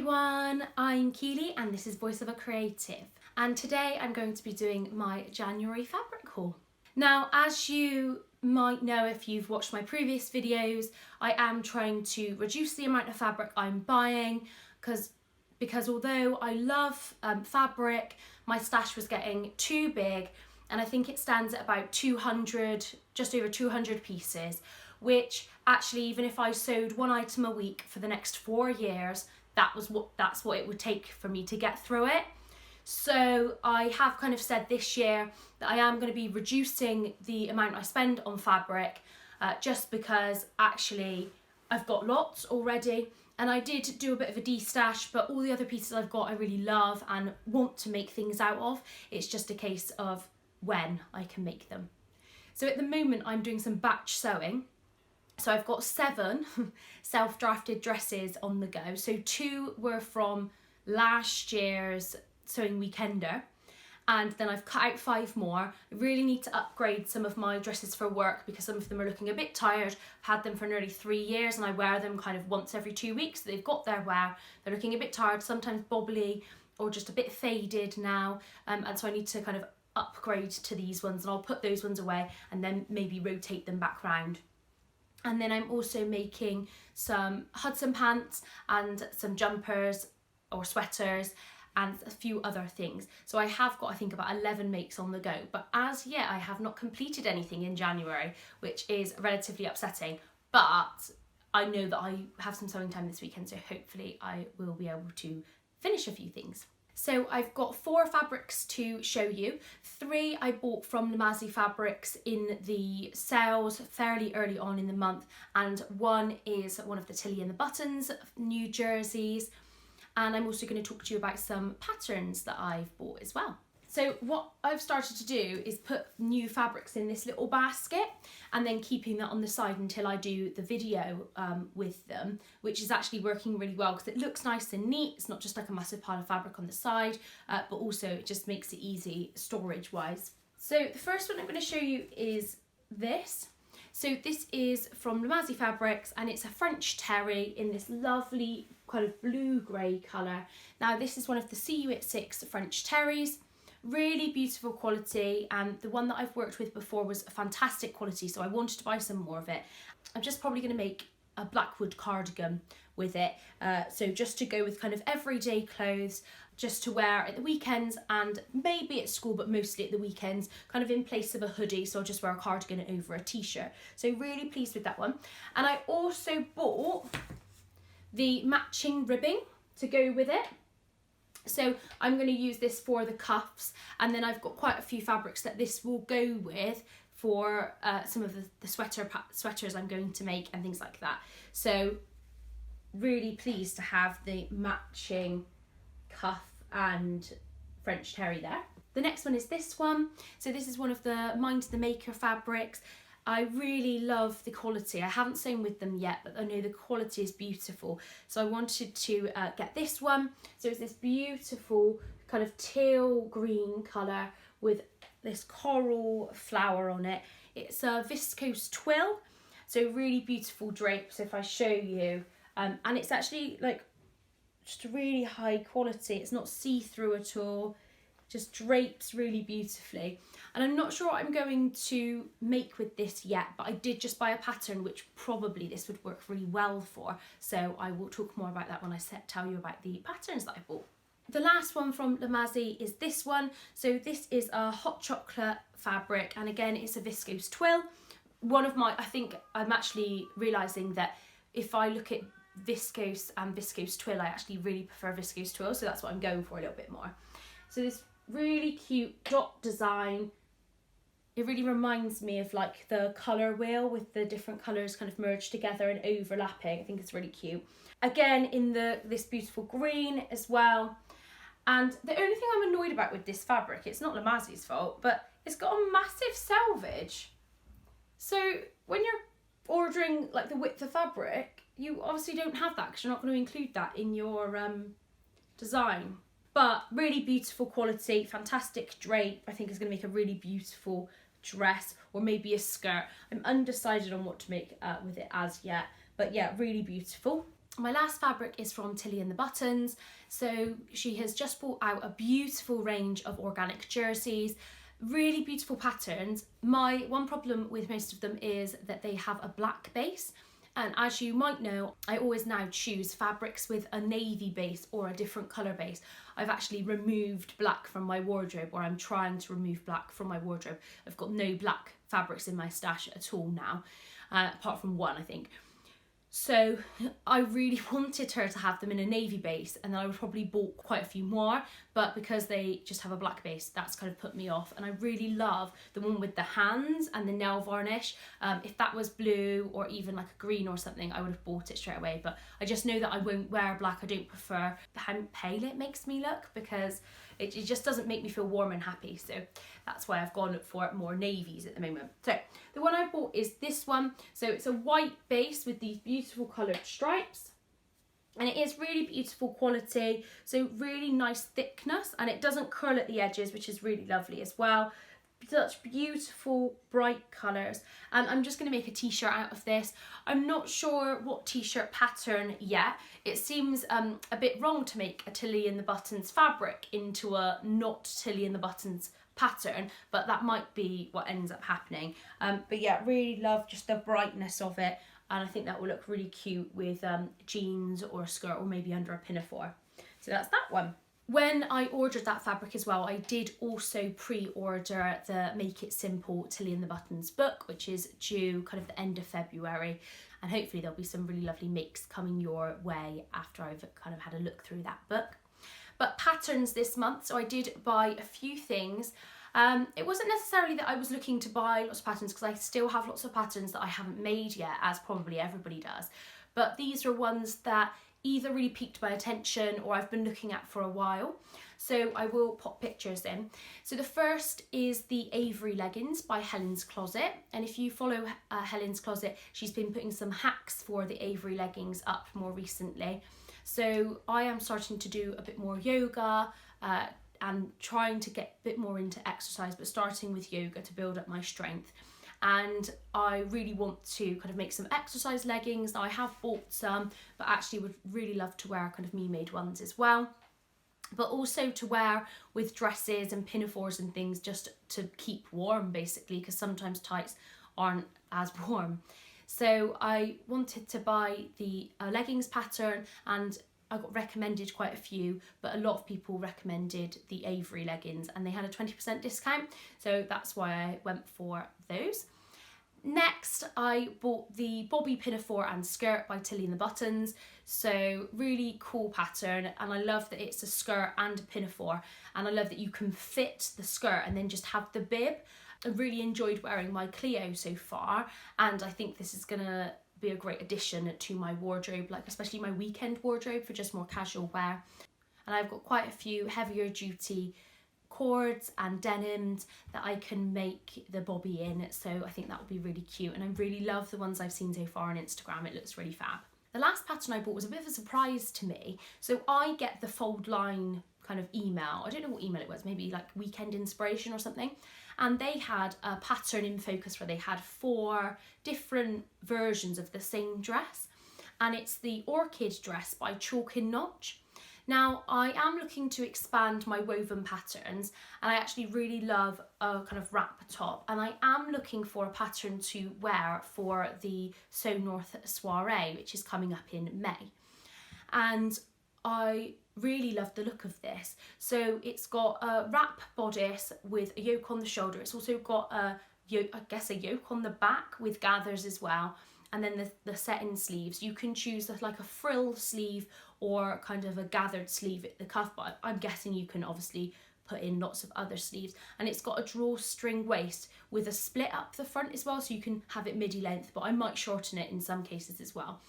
everyone, I'm Kealy and this is Voice of a Creative, and today I'm going to be doing my January fabric haul. Now, as you might know if you've watched my previous videos, I am trying to reduce the amount of fabric I'm buying because although I love fabric, my stash was getting too big, and I think it stands at about 200, just over 200 pieces, which actually, even if I sewed one item a week for the next 4 years, that's what it would take for me to get through it. So I have kind of said this year that I am going to be reducing the amount I spend on fabric, just because actually I've got lots already, and I did do a bit of a de-stash, but all the other pieces I've got I really love and want to make things out of. It's just a case of when I can make them. So at the moment I'm doing some batch sewing. So I've got 7 self-drafted dresses on the go. So 2 were from last year's sewing weekender, and then I've cut out 5 more. I really need to upgrade some of my dresses for work because some of them are looking a bit tired. I've had them for nearly 3 years and I wear them kind of once every 2 weeks. So they've got their wear. They're looking a bit tired, sometimes bobbly or just a bit faded now. And so I need to kind of upgrade to these ones, and I'll put those ones away and then maybe rotate them back round. And then I'm also making some Hudson pants and some jumpers or sweaters and a few other things. So I have got, I think, about 11 makes on the go, but as yet I have not completed anything in January, which is relatively upsetting, but I know that I have some sewing time this weekend, so hopefully I will be able to finish a few things. So I've got 4 fabrics to show you. 3 I bought from Leggings Fabrics in the sales fairly early on in the month, and 1 is one of the Tilly and the Buttons new jerseys. And I'm also going to talk to you about some patterns that I've bought as well. So what I've started to do is put new fabrics in this little basket and then keeping that on the side until I do the video with them, which is actually working really well because it looks nice and neat. It's not just like a massive pile of fabric on the side, but also it just makes it easy storage wise. So the first one I'm going to show you is this. So this is from Leggings Fabrics and it's a French terry in this lovely kind of blue-grey colour. Now this is one of the See You at 6 French terries. Really beautiful quality, and the one that I've worked with before was fantastic quality, so I wanted to buy some more of it. I'm just probably going to make a Blackwood cardigan with it, so just to go with kind of everyday clothes, just to wear at the weekends and maybe at school, but mostly at the weekends, kind of in place of a hoodie, so I'll just wear a cardigan over a t-shirt. So really pleased with that one. And I also bought the matching ribbing to go with it. So I'm going to use this for the cuffs, and then I've got quite a few fabrics that this will go with for some of the sweaters I'm going to make and things like that. So really pleased to have the matching cuff and French terry there. The next one is this one. So this is one of the Mind the Maker fabrics. I really love the quality. I haven't sewn with them yet, but I know the quality is beautiful. So I wanted to get this one. So it's this beautiful kind of teal green colour with this coral flower on it. It's a viscose twill, so really beautiful drapes if I show you. And it's actually like just really high quality. It's not see-through at all. Just drapes really beautifully. And I'm not sure what I'm going to make with this yet, but I did just buy a pattern which probably this would work really well for. So I will talk more about that when I tell you about the patterns that I bought. The last one from Leggings is this one. So this is a hot chocolate fabric, and again it's a viscose twill. I think I'm actually realising that if I look at viscose and viscose twill, I actually really prefer viscose twill, so that's what I'm going for a little bit more. So this really cute dot design. It really reminds me of like the colour wheel with the different colours kind of merged together and overlapping. I think it's really cute. Again in this beautiful green as well. And the only thing I'm annoyed about with this fabric, it's not Leggings' fault, but it's got a massive selvage. So when you're ordering like the width of fabric, you obviously don't have that because you're not going to include that in your design. But really beautiful quality, fantastic drape. I think is going to make a really beautiful dress or maybe a skirt. I'm undecided on what to make with it as yet, but yeah, really beautiful. My last fabric is from Tilly and the Buttons. So she has just brought out a beautiful range of organic jerseys, really beautiful patterns. My one problem with most of them is that they have a black base. And as you might know, I always now choose fabrics with a navy base or a different colour base. I've actually removed black from my wardrobe, or I'm trying to remove black from my wardrobe. I've got no black fabrics in my stash at all now, apart from one, I think. So I really wanted her to have them in a navy base, and then I would probably bought quite a few more, but because they just have a black base, that's kind of put me off. And I really love the one with the hands and the nail varnish. If that was blue or even like a green or something, I would have bought it straight away, but I just know that I won't wear black. I don't prefer how pale it makes me look, because it just doesn't make me feel warm and happy. So that's why I've gone for more navies at the moment. So the one I bought is this one. So it's a white base with these beautiful coloured stripes. And it is really beautiful quality. So really nice thickness, and it doesn't curl at the edges, which is really lovely as well. Such beautiful bright colours. And I'm just going to make a t-shirt out of this. I'm not sure what t-shirt pattern yet. It seems a bit wrong to make a Tilly and the Buttons fabric into a not Tilly and the Buttons pattern, but that might be what ends up happening. But yeah, really love just the brightness of it, and I think that will look really cute with jeans or a skirt, or maybe under a pinafore. So that's that one. When I ordered that fabric as well, I did also pre-order the Make It Simple Tilly and the Buttons book, which is due kind of the end of February. And hopefully there'll be some really lovely makes coming your way after I've kind of had a look through that book. But patterns this month, so I did buy a few things. It wasn't necessarily that I was looking to buy lots of patterns, because I still have lots of patterns that I haven't made yet, as probably everybody does. But these are ones that either really piqued my attention or I've been looking at for a while. So I will pop pictures in. So the first is the Avery leggings by Helens Closet. And if you follow Helens Closet, she's been putting some hacks for the Avery leggings up more recently. So I am starting to do a bit more yoga and trying to get a bit more into exercise, but starting with yoga to build up my strength. And I really want to kind of make some exercise leggings. Now I have bought some, but actually would really love to wear kind of me-made ones as well. But also to wear with dresses and pinafores and things, just to keep warm basically, because sometimes tights aren't as warm. So I wanted to buy the leggings pattern, and I got recommended quite a few, but a lot of people recommended the Avery leggings, and they had a 20% discount, so that's why I went for those. Next, I bought the Bobby Pinafore and Skirt by Tilly and the Buttons. So really cool pattern, and I love that it's a skirt and a pinafore, and I love that you can fit the skirt and then just have the bib. I really enjoyed wearing my Clio so far, and I think this is gonna be a great addition to my wardrobe, like especially my weekend wardrobe for just more casual wear. And I've got quite a few heavier duty cords and denims that I can make the bobby in, so I think that will be really cute, and I really love the ones I've seen so far on Instagram. It looks really fab. The last pattern I bought was a bit of a surprise to me. So I get the Fold Line kind of email. I don't know what email it was, maybe like Weekend Inspiration or something. And they had a pattern in focus where they had 4 different versions of the same dress. And it's the Orchid dress by Chalk and Notch. Now, I am looking to expand my woven patterns, and I actually really love a kind of wrap top, and I am looking for a pattern to wear for the So North soiree, which is coming up in May. And I really love the look of this. So it's got a wrap bodice with a yoke on the shoulder. It's also got a yoke, I guess a yoke on the back with gathers as well. And then the set-in sleeves, you can choose like a frill sleeve or kind of a gathered sleeve at the cuff, but I'm guessing you can obviously put in lots of other sleeves. And it's got a drawstring waist with a split up the front as well, so you can have it midi length, but I might shorten it in some cases as well.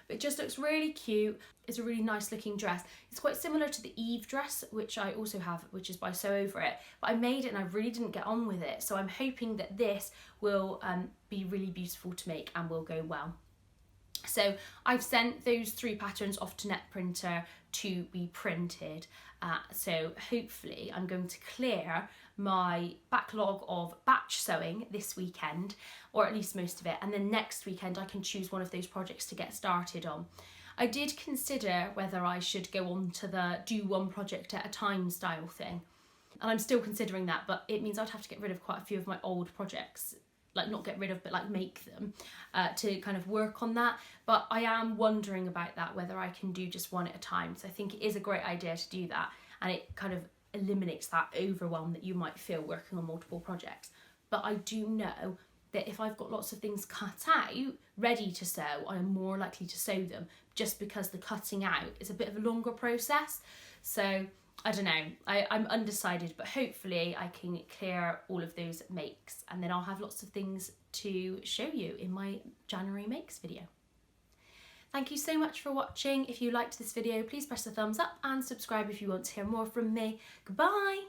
But it just looks really cute. It's a really nice looking dress. It's quite similar to the Eve dress, which I also have, which is by Sew Over It, but I made it and I really didn't get on with it. So I'm hoping that this will be really beautiful to make and will go well. So I've sent those 3 patterns off to NetPrinter to be printed. So hopefully I'm going to clear my backlog of batch sewing this weekend, or at least most of it, and then next weekend I can choose one of those projects to get started on. I did consider whether I should go on to the do one project at a time style thing. And I'm still considering that, but it means I'd have to get rid of quite a few of my old projects. Like not get rid of, but like make them to kind of work on that. But I am wondering about that, whether I can do just one at a time. So I think it is a great idea to do that. And it kind of eliminates that overwhelm that you might feel working on multiple projects. But I do know that if I've got lots of things cut out, ready to sew, I'm more likely to sew them, just because the cutting out is a bit of a longer process. So I don't know, I'm undecided, but hopefully I can clear all of those makes, and then I'll have lots of things to show you in my January makes video. Thank you so much for watching. If you liked this video, please press the thumbs up and subscribe if you want to hear more from me. Goodbye!